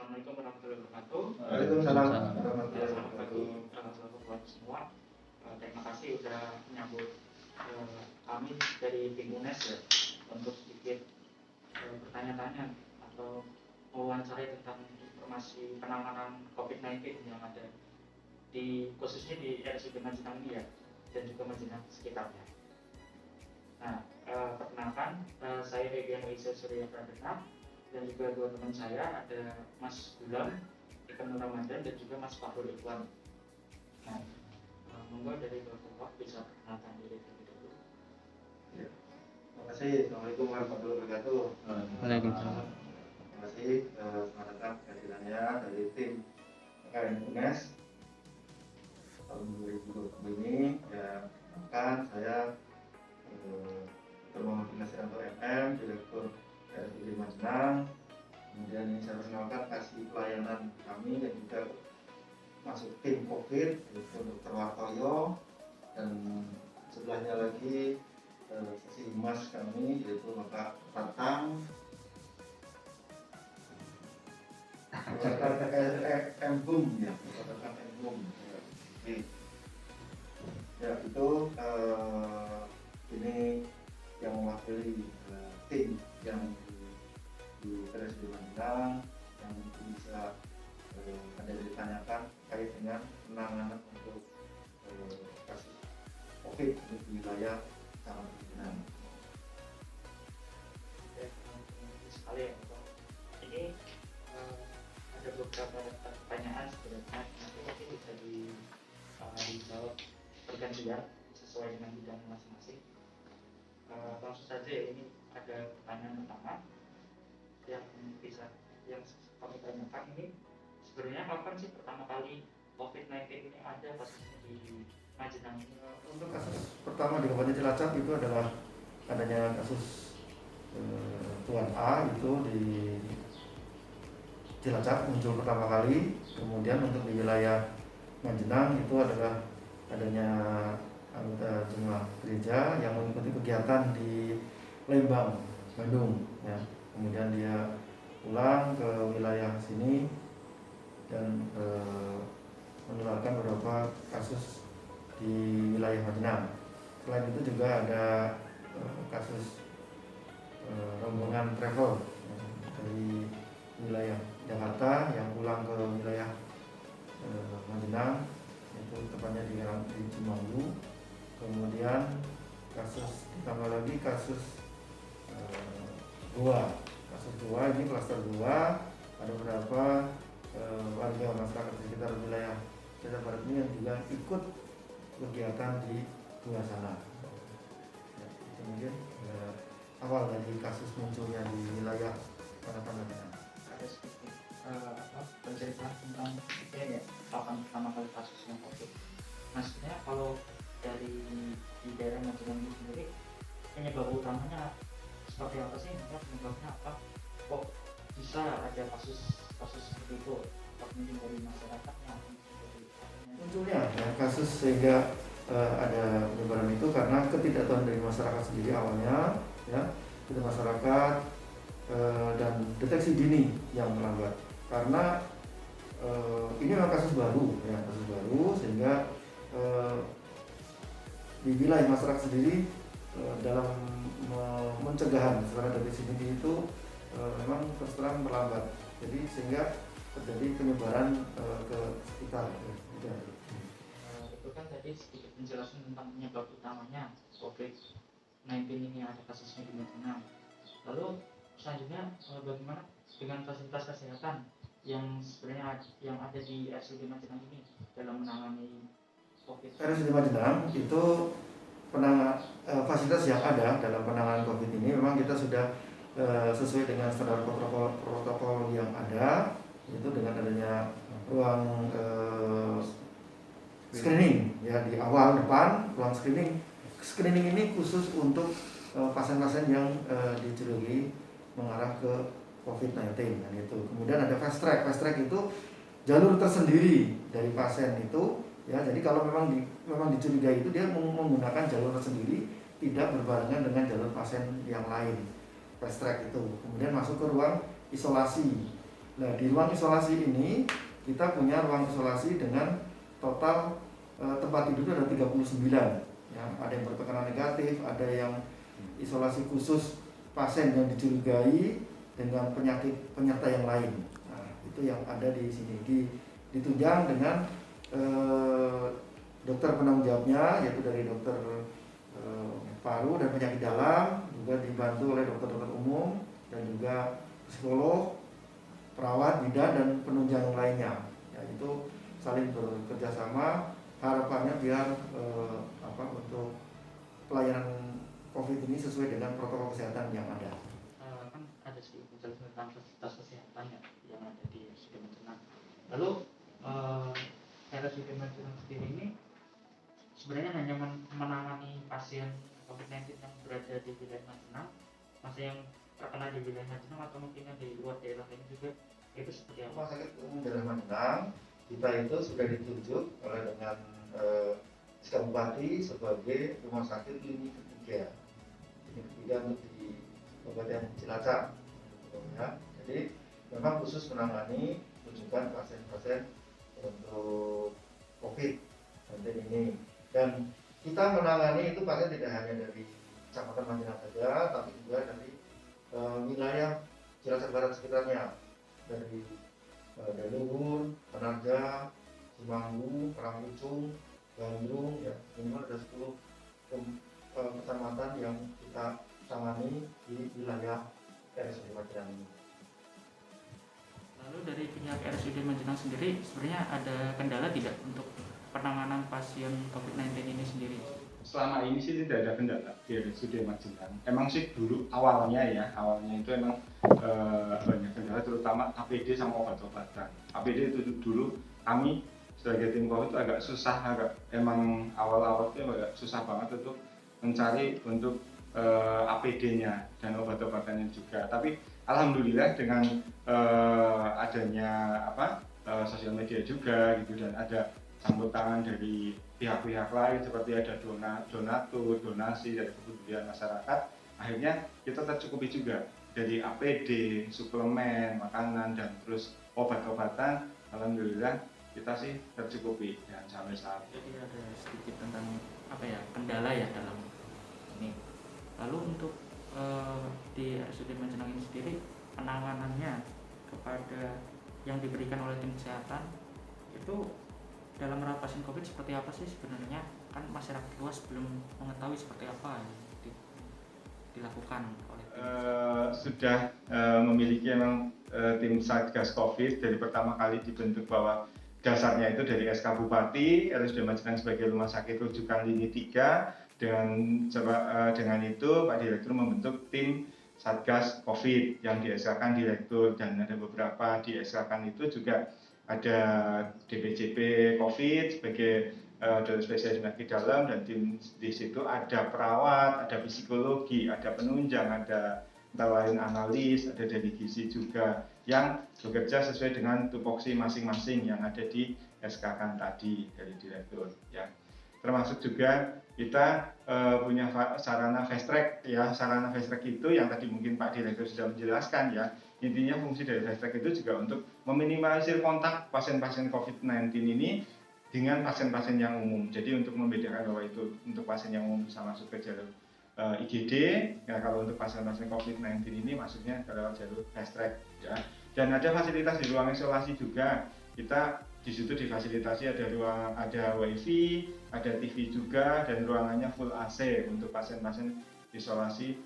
Assalamualaikum warahmatullahi wabarakatuh. Waalaikumsalam warahmatullahi wabarakatuh. Buat semua, terima kasih sudah menyambut kami dari tim UNES ya, untuk sedikit bertanya-tanya atau mewawancarai tentang informasi penanganan COVID-19 yang ada khususnya di RSUD Majenang ini ya, dan juga Majenang sekitarnya. Nah, perkenalkan, saya Regian Wisa Surya Pradana, dan juga dua teman saya ada Mas Gulam, Ikan Nur Ramadan, dan juga Mas Fahrul Ikhwan. Nah, monggo dari Bapak bisa perkenalkan diri terlebih dahulu. Ya. Terima kasih. Assalamualaikum warahmatullahi wabarakatuh. Waalaikumsalam. Terima kasih. Selamat datang kehadirannya dari tim PKN UNES tahun 2020 ini. Ya, kan saya Dr. Muhammad Nasrianto MM, Direktur RSUD Majenang. Kemudian ini saya perkenalkan kasih pelayanan kami dan juga masuk tim COVID, yaitu Dr. Wartoyo, dan sebelahnya lagi sesi humas kami yaitu Bapak Tatang, Embum ya, Bapak Tatang Embum. Ya itu ini yang mewakili tim yang di RSUD Majenang yang bisa ada ditanyakan terkait dengan penanganan untuk kasus COVID di wilayah Majenang. Sekali ya, Bapak. Ini ada beberapa pertanyaan sebenarnya, nanti mungkin bisa dijawab bergantian sesuai dengan bidang masing-masing. Langsung saja ya, ini ada pertanyaan pertama yang kami tanyakan ini, sebenarnya kapan sih pertama kali COVID-19 ini ada kasusnya di Majenang? Untuk kasus pertama di Kabupaten Cilacap itu adalah adanya kasus Tuan A itu di Cilacap muncul pertama kali. Kemudian untuk di wilayah Majenang itu adalah adanya anggota jemaah gereja yang mengikuti kegiatan di Lembang, Bandung ya. Kemudian dia pulang ke wilayah sini dan menularkan beberapa kasus di wilayah Majenang. Selain itu juga ada kasus rombongan travel dari wilayah Jakarta yang pulang ke wilayah Majenang, itu tepatnya di Cimanggu. Kemudian ditambah lagi kasus kasus gua ini klaster gua, ada beberapa warga masyarakat di sekitar wilayah Jakarta Barat ini yang juga ikut kegiatan di gua sana. Ya, itu mungkin awal dari kasus munculnya di wilayah Majenang. Ada sedikit penceritaan tentang ya, kapan pertama kali kasusnya COVID. Maksudnya kalau dari di daerah Majenang itu sendiri, penyebab utamanya seperti apa sih? Penyebabnya apa? Kok bisa ada kasus seperti itu? Mungkin dari masyarakatnya, munculnya ya, kasus sehingga ada penyebaran itu karena ketidaktahuan dari masyarakat sendiri awalnya ya, dari masyarakat dan deteksi dini yang melambat karena ini memang kasus baru ya, sehingga di wilayah masyarakat sendiri dalam pencegahan secara deteksi dini itu memang terus terang terlambat, jadi sehingga terjadi penyebaran ke sekitar ya. Itu kan tadi sedikit penjelasan tentang penyebab utamanya COVID-19 ini ada kasusnya di Majenang. Lalu selanjutnya bagaimana dengan fasilitas kesehatan yang sebenarnya yang ada di RSUD Majenang ini dalam menangani COVID? RSUD Majenang itu fasilitas yang ada dalam penanganan COVID ini memang kita sudah sesuai dengan standar protokol yang ada, itu dengan adanya ruang screening ya di awal depan, ruang screening ini khusus untuk pasien-pasien yang dicurigai mengarah ke COVID-19 dan itu. Kemudian ada fast track itu jalur tersendiri dari pasien itu ya. Jadi kalau memang dicurigai itu dia menggunakan jalur tersendiri, tidak berbarengan dengan jalur pasien yang lain. Fast track itu. Kemudian masuk ke ruang isolasi Nah, di ruang isolasi ini kita punya ruang isolasi dengan total tempat tidur ada 39. Ya, ada yang bertekanan negatif, ada yang isolasi khusus pasien yang dicurigai dengan penyakit penyerta yang lain. Nah, itu yang ada di sini. Ditunjang dengan dokter penanggung jawabnya, yaitu dari dokter paru dan penyakit dalam, juga dibantu oleh dokter-dokter umum dan juga psikolog, perawat, bidan, dan penunjang yang lainnya. Ya, itu saling bekerja sama. Harapannya biar untuk pelayanan COVID ini sesuai dengan protokol kesehatan yang ada. Kan ada sedikit menjelaskan tentang fasilitas kesehatan yang ada di RSUD Majenang. Lalu RSUD Majenang sendiri ini sebenarnya hanya menangani pasien COVID-19 yang berada di wilayah Majenang, masih yang terkena di wilayah Majenang atau mungkin yang di luar daerah lain juga, itu seperti apa? Rumah sakit umum daerah Majenang kita itu sudah ditunjuk oleh dengan SK Bupati sebagai rumah sakit klinik ketiga untuk di Kabupaten Cilacap. Ya. Jadi memang khusus menangani rujukan pasien-pasien untuk COVID-19 ini. Dan kita menangani itu pasien tidak hanya dari Kecamatan Majenang saja, tapi juga dari wilayah Cilacap Barat sekitarnya, dari Daluhur, Penarja, Cimanggu, Parangkucung, Bandung, ya minimal ada 10 kecamatan yang kita tangani di wilayah RSUD Majenang ini. Lalu dari pihak RSUD Majenang sendiri sebenarnya ada kendala tidak untuk penanganan pasien COVID-19 ini sendiri? Selama ini sih tidak ada kendala di RSUD Majenang. Emang sih dulu awalnya itu emang banyak kendala, terutama APD sama obat-obatan. APD itu dulu kami sebagai tim COVID itu agak susah, emang awal-awal itu agak susah banget untuk mencari untuk APD-nya dan obat-obatannya juga. Tapi alhamdulillah dengan adanya sosial media juga gitu, dan ada campur tangan dari pihak-pihak lain seperti ada donatur, donasi dari kepedulian masyarakat, akhirnya kita tercukupi juga dari APD, suplemen, makanan, dan terus obat-obatan. Alhamdulillah kita sih tercukupi dan sampai saat ini. Jadi ada sedikit tentang kendala ya dalam ini. Lalu untuk di RSUD Majenang ini sendiri, penanganannya kepada yang diberikan oleh tim kesehatan itu dalam merawat pasien COVID seperti apa sih sebenarnya? Kan masyarakat luas belum mengetahui seperti apa yang dilakukan oleh tim sudah memiliki memang tim Satgas COVID dari pertama kali dibentuk, bahwa dasarnya itu dari SK Bupati, RSUD Majenang sebagai rumah sakit rujukan lini 3. Dengan itu Pak Direktur membentuk tim Satgas COVID yang di-SK-kan Direktur, dan ada beberapa di-SK-kan itu juga ada DPJP COVID sebagai dokter spesialis penyakit dalam, dan di situ ada perawat, ada psikologi, ada penunjang, ada antara lain analis, ada dari gizi juga, yang bekerja sesuai dengan tupoksi masing-masing yang ada di SK-kan tadi dari direktur. Ya. Termasuk juga kita punya sarana fast track, ya. Sarana fast track itu yang tadi mungkin Pak Direktur sudah menjelaskan, ya. Intinya fungsi dari fast track itu juga untuk meminimalisir kontak pasien-pasien COVID-19 ini dengan pasien-pasien yang umum. Jadi untuk membedakan bahwa itu untuk pasien yang umum bisa masuk ke jalur IGD, ya, kalau untuk pasien-pasien COVID-19 ini masuknya ke lewat jalur fast track, ya. Dan ada fasilitas di ruang isolasi juga. Kita di situ difasilitasi ada WiFi, ada TV juga, dan ruangannya full AC untuk pasien-pasien isolasi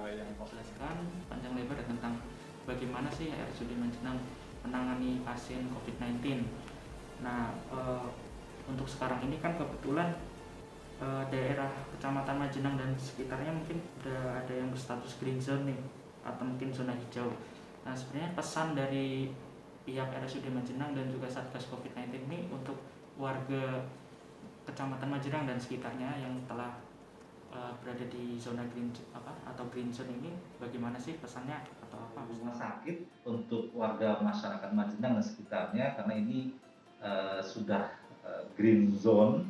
yang jelaskan panjang lebar tentang bagaimana sih RSUD Majenang menangani pasien COVID-19. Nah, untuk sekarang ini kan kebetulan daerah Kecamatan Majenang dan sekitarnya mungkin udah ada yang berstatus green zone nih, atau mungkin zona hijau. Nah, sebenarnya pesan dari pihak RSUD Majenang dan juga Satgas COVID-19 ini untuk warga Kecamatan Majenang dan sekitarnya yang telah berada di zona green zone ini, bagaimana sih pesannya atau apa? Rumah sakit untuk warga masyarakat Majenang dan sekitarnya, karena ini sudah green zone,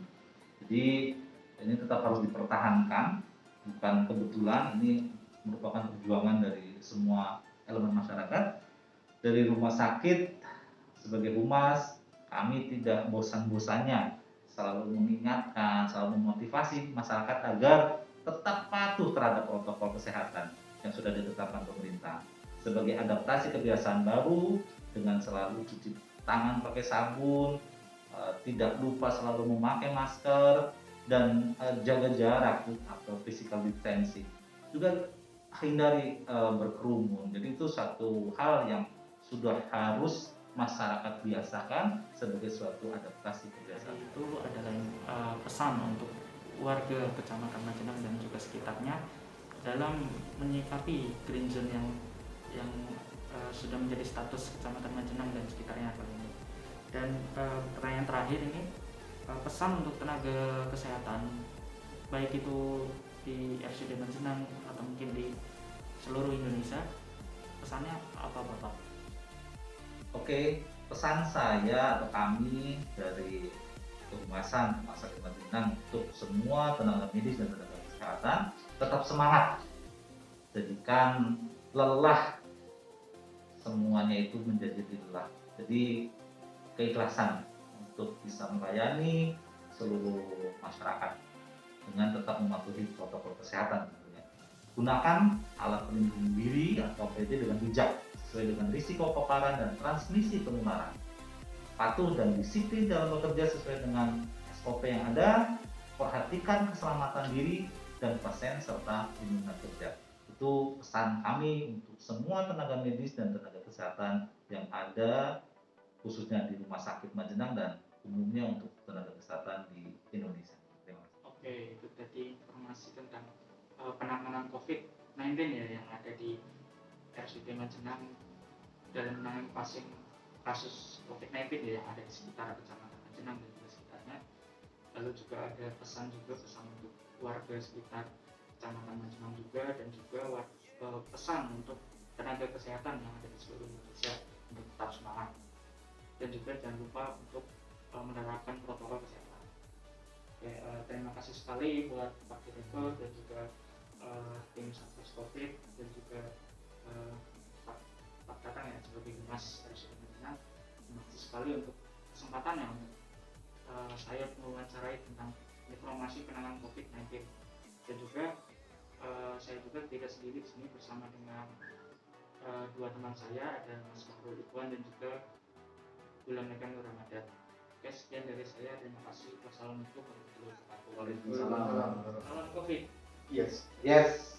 jadi ini tetap harus dipertahankan, bukan kebetulan, ini merupakan perjuangan dari semua elemen masyarakat Dari rumah sakit sebagai humas, kami tidak bosan-bosannya selalu mengingatkan, selalu memotivasi masyarakat agar tetap patuh terhadap protokol kesehatan yang sudah ditetapkan pemerintah. Sebagai adaptasi kebiasaan baru dengan selalu cuci tangan pakai sabun, tidak lupa selalu memakai masker, dan jaga jarak atau physical distancing. Juga hindari berkerumun. Jadi itu satu hal yang sudah harus masyarakat biasakan sebagai suatu adaptasi kebiasaan. Jadi itu adalah pesan untuk warga Kecamatan Majenang dan juga sekitarnya dalam menyikapi green zone yang sudah menjadi status Kecamatan Majenang dan sekitarnya kali ini. Dan pertanyaan terakhir ini, pesan untuk tenaga kesehatan baik itu di RSUD Majenang atau mungkin di seluruh Indonesia, pesannya apa Bapak? Oke, pesan saya atau kami dari Kehumasan Rumah Sakit Majenang untuk semua tenaga medis dan tenaga kesehatan tetap semangat. Jadikan lelah semuanya itu menjadi lelah. Jadi keikhlasan untuk bisa melayani seluruh masyarakat dengan tetap mematuhi protokol kesehatan tentunya. Gunakan alat pelindung diri atau APD dengan bijak sesuai dengan risiko paparan dan transmisi penularan. Patuh dan disiplin dalam bekerja sesuai dengan SOP yang ada. Perhatikan keselamatan diri dan pasien serta lingkungan kerja. Itu pesan kami untuk semua tenaga medis dan tenaga kesehatan yang ada khususnya di Rumah Sakit Majenang dan umumnya untuk tenaga kesehatan di Indonesia. Terima kasih. Oke, itu tadi informasi tentang penanganan COVID-19 ya yang ada di RSUD Majenang dalam menangani pasien kasus COVID-19 ya yang ada di sekitar Kecamatan Majenang dan juga sekitarnya. Lalu juga ada pesan untuk warga sekitar Kecamatan Majenang juga, dan juga pesan untuk tenaga kesehatan yang ada di seluruh Indonesia untuk tetap semangat, dan juga jangan lupa untuk menerapkan protokol kesehatan. Oke, terima kasih sekali buat Pak Direktur dan juga tim Satgas Covid dan juga Pak Tatang ya sebagai Humas RSUD Majenang. Terima kasih sekali untuk kesempatannya untuk saya mewawancarai tentang informasi penanganan COVID-19, dan juga saya juga tidak sendiri di sini bersama dengan dua teman saya, ada Mas Mahrul Ikhwan dan juga Bulan Megan Nur Ramadan. Oke, sekian dari saya. Terima kasih. Wassalamualaikum warahmatullahi wabarakatuh. Waalaikumsalam. Salam COVID. Yes. Yes.